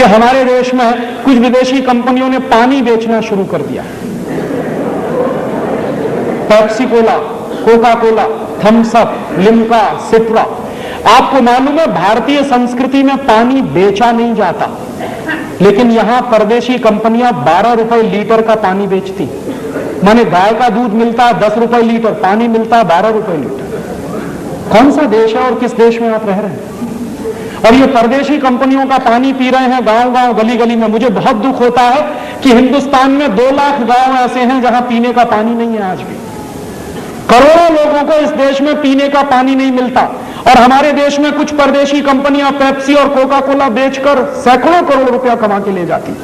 कि हमारे देश में कुछ विदेशी कंपनियों ने पानी बेचना शुरू कर दिया। Pepsi cola, Coca Cola, Thums Up, Limca, Citra. आपको मालूम है भारतीय संस्कृति में पानी बेचा नहीं जाता, लेकिन यहां परदेशी कंपनियां 12 रुपए लीटर का पानी बेचती। माने गाय का दूध मिलता है 10 रुपए लीटर, पानी मिलता है 12 रुपए लीटर। कौन सा देश है और किस देश में आप रह रहे हैं? और ये परदेशी कंपनियों का पानी पी रहे हैं गांव गांव, गली गली में। मुझे बहुत दुख होता है कि हिंदुस्तान में 2 लाख गांव ऐसे हैं जहां पीने का पानी नहीं है। आज भी करोड़ों लोगों को इस देश में पीने का पानी नहीं मिलता, और हमारे देश में कुछ परदेशी कंपनियां पेप्सी और कोका कोला बेचकर सैकड़ों करोड़ रुपया कमा के ले जाती।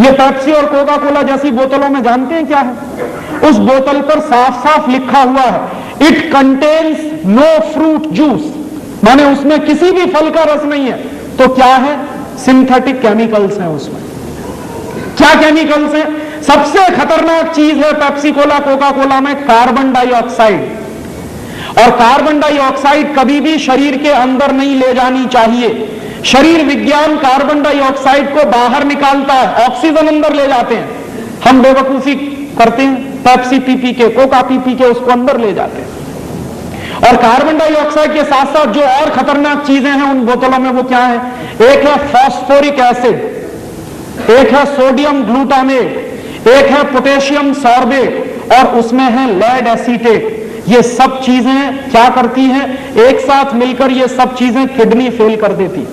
ये पेप्सी और कोका कोला जैसी बोतलों में जानते हैं क्या है? उस बोतल पर साफ साफ लिखा हुआ है it contains no fruit juice, माने उसमें किसी भी फल का रस नहीं है। तो क्या है? सिंथेटिक केमिकल्स हैं उसमें। क्या केमिकल्स हैं? सबसे खतरनाक चीज है पेप्सी कोला कोका कोला में कार्बन डाइऑक्साइड। और कार्बन डाइऑक्साइड कभी भी शरीर के अंदर नहीं ले जानी चाहिए। शरीर विज्ञान कार्बन डाइऑक्साइड को बाहर निकालता है, ऑक्सीजन अंदर ले जाते हैं। हम बेवकूफी करते हैं, पेप्सी पी पी के, कोका पी पी के उसको अंदर ले जाते हैं। और कार्बन डाइऑक्साइड के साथ साथ जो और खतरनाक चीजें हैं उन बोतलों में, वो क्या है? एक है फॉस्फोरिक एसिड, एक है सोडियम ग्लूटामेट, एक है पोटेशियम सॉर्बेट, और उसमें है लेड एसीटेट। ये सब चीजें क्या करती हैं? एक साथ मिलकर ये सब चीजें किडनी फेल कर देती।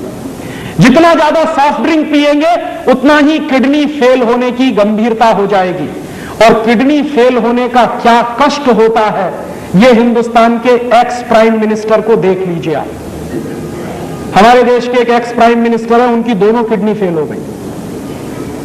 जितना ज्यादा सॉफ्ट ड्रिंक पिएंगे उतना ही किडनी फेल होने की गंभीरता हो जाएगी। और किडनी फेल होने का क्या कष्ट होता है, ये हिंदुस्तान के एक्स प्राइम मिनिस्टर को देख लीजिए आप। हमारे देश के एक एक्स प्राइम मिनिस्टर है, उनकी दोनों किडनी फेल हो गई।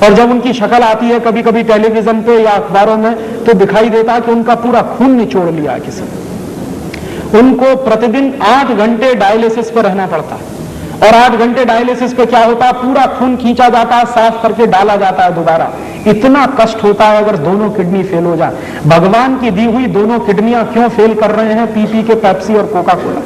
और जब उनकी शक्ल आती है कभी कभी टेलीविजन पे या अखबारों में, तो दिखाई देता है कि उनका पूरा खून निचोड़ लिया है किसी ने। उनको प्रतिदिन 8 घंटे डायलिसिस पर रहना पड़ता है। और 8 घंटे डायलिसिस पे क्या होता है? पूरा खून खींचा जाता है, साफ करके डाला जाता है दोबारा। इतना कष्ट होता है अगर दोनों किडनी फेल हो जाए। भगवान की दी हुई दोनों किडनियां क्यों फेल कर रहे हैं? पी पी के पेप्सी और कोका कोला।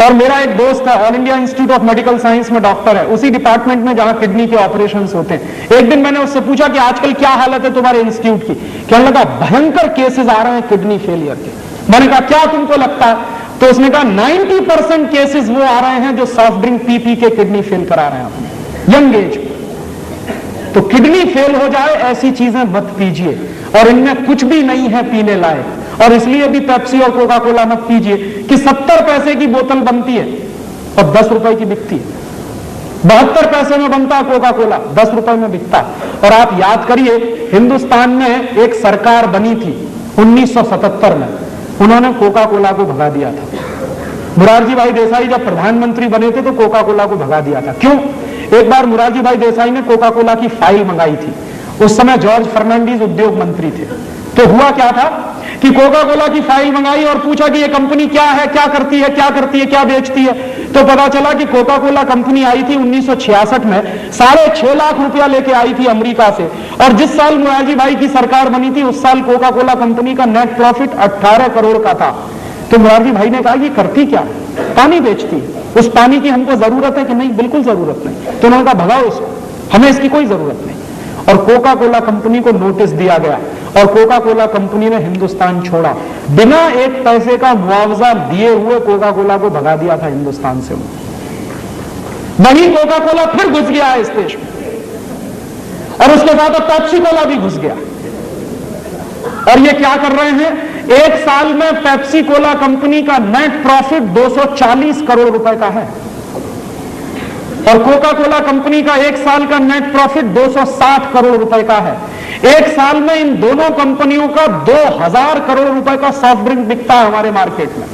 और मेरा एक दोस्त है, all India institute of medical science में डॉक्टर है, उसी डिपार्टमेंट में जहां किडनी के ऑपरेशंस होते हैं। एक दिन मैंने उससे पूछा कि आजकल क्या हालत है तुम्हारे इंस्टीट्यूट की? कहने लगा भयंकर केसेस आ रहे हैं किडनी फेलियर के। मैंने कहा क्या तुमको लगता है? तो उसने कहा 90% केसेस वो आ रहे हैं जो सॉफ्ट ड्रिंक पी पी के किडनी फेल करा रहे हैं अपने यंग एज में। तो किडनी फेल हो जाए ऐसी चीजें मत पीजिए, और इनमें कुछ भी नहीं है पीने लायक। और इसलिए भी पेप्सी और कोका कोला मत पीजिए कि 70 पैसे की बोतल बनती है और 10 रुपए की बिकती है। 72 पैसे में बनता है कोका कोला, 10 रुपए में बिकता है। और आप याद करिए, हिंदुस्तान में एक सरकार बनी थी 1977 में, उन्होंने कोका कोला को भगा दिया था। मोरारजी भाई देसाई जब प्रधानमंत्री बने थे तो कोका कोला को भगा दिया था। क्यों? एक बार मोरारजी भाई देसाई ने कोका कोला की फाइल मंगाई थी। उस समय जॉर्ज फर्नांडीज उद्योग मंत्री थे। तो हुआ क्या था कि कोका कोला की फाइल मंगाई और पूछा कि ये कंपनी क्या है, क्या करती है, क्या करती है, क्या बेचती है। तो पता चला कि कोका कोला कंपनी आई थी 1966 में, 6.5 लाख रुपया लेके आई थी अमेरिका से। और जिस साल मोरारजी भाई की सरकार बनी थी उस साल कोका कोला कंपनी का नेट प्रॉफिट 18 करोड़ का था। तो मोरारजी भाई ने कहा ये करती क्या? पानी बेचती है। उस पानी की हमको जरूरत है कि नहीं? बिल्कुल जरूरत नहीं। तो उन्होंने कहा भगाओ इसको, हमें इसकी कोई जरूरत नहीं। और कोका कोला कंपनी को नोटिस दिया गया और कोका कोला कंपनी ने हिंदुस्तान छोड़ा। बिना 1 पैसे का मुआवजा दिए हुए कोका कोला को भगा दिया था हिंदुस्तान से। वही कोका कोला फिर घुस गया है इस देश में, और उसके बाद अब पेप्सी कोला भी घुस गया। और ये क्या कर रहे हैं? एक साल में पेप्सी कोला कंपनी का नेट प्रॉफिट 240 करोड़ रुपए का है, और कोका कोला कंपनी का एक साल का नेट प्रॉफिट 260 करोड़ रुपए का है। एक साल में इन दोनों कंपनियों का 2000 करोड़ रुपए का सॉफ्ट ड्रिंक बिकता है हमारे मार्केट में।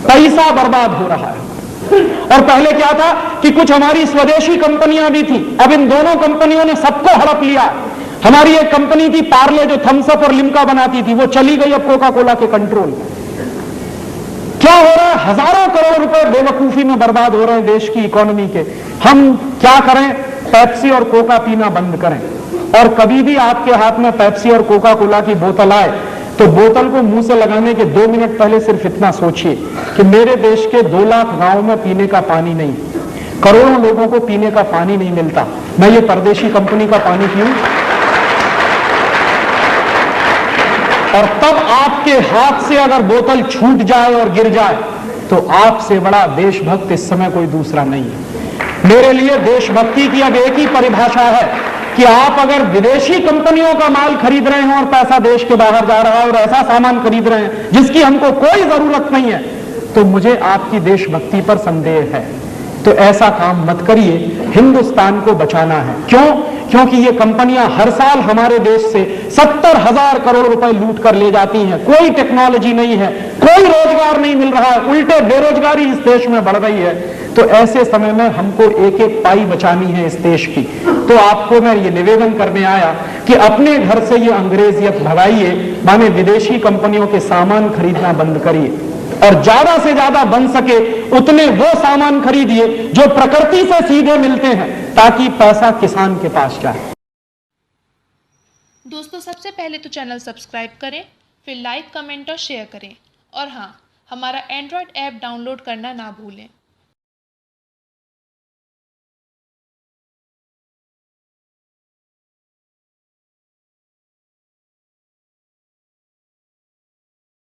पैसा बर्बाद हो रहा है। और पहले क्या था कि कुछ हमारी स्वदेशी कंपनियां भी थी, अब इन दोनों कंपनियों ने सबको हड़प लिया। हमारी एक कंपनी थी पार्ले जो थम्स अप और लिम्का बनाती थी, वो चली गई अब कोका कोला के कंट्रोल में। क्या हो रहा है? हजारों करोड़ रुपए बेवकूफी में बर्बाद हो रहे हैं देश की इकोनॉमी के। हम क्या करें? पेप्सी और कोका पीना बंद करें। और कभी भी आपके हाथ में पेप्सी और कोका कोला की बोतल आए तो बोतल को मुंह से लगाने के 2 मिनट पहले सिर्फ इतना सोचिए कि मेरे देश के 2 लाख गांव में पीने का पानी नहीं, करोड़ों लोगों को पीने का पानी नहीं मिलता, मैं ये परदेशी कंपनी का पानी पीऊं? और तब आपके हाथ से अगर बोतल छूट जाए और गिर जाए तो आपसे बड़ा देशभक्त इस समय कोई दूसरा नहीं है। मेरे लिए देशभक्ति की अब एक ही परिभाषा है कि आप अगर विदेशी कंपनियों का माल खरीद रहे हैं और पैसा देश के बाहर जा रहा है और ऐसा सामान खरीद रहे हैं जिसकी हमको कोई जरूरत नहीं है, तो मुझे आपकी देशभक्ति पर संदेह है। तो ऐसा काम मत करिए, हिंदुस्तान को बचाना है। क्यों? क्योंकि ये कंपनियां हर साल हमारे देश से 70,000 करोड़ रुपए लूट कर ले जाती हैं। कोई टेक्नोलॉजी नहीं है, कोई रोजगार नहीं मिल रहा है, उल्टे बेरोजगारी इस देश में बढ़ रही है। तो ऐसे समय में हमको एक एक पाई बचानी है इस देश की। तो आपको मैं ये निवेदन करने आया कि अपने घर से ये अंग्रेजियत भगाइए, माने विदेशी कंपनियों के सामान खरीदना बंद करिए और ज्यादा से ज्यादा बन सके उतने वो सामान खरीदिए जो प्रकृति से सीधे मिलते हैं, ताकि पैसा किसान के पास जाए। दोस्तों, सबसे पहले तो चैनल सब्सक्राइब करें, फिर लाइक, कमेंट और शेयर करें। और हाँ, हमारा एंड्रॉयड ऐप डाउनलोड करना ना भूलें।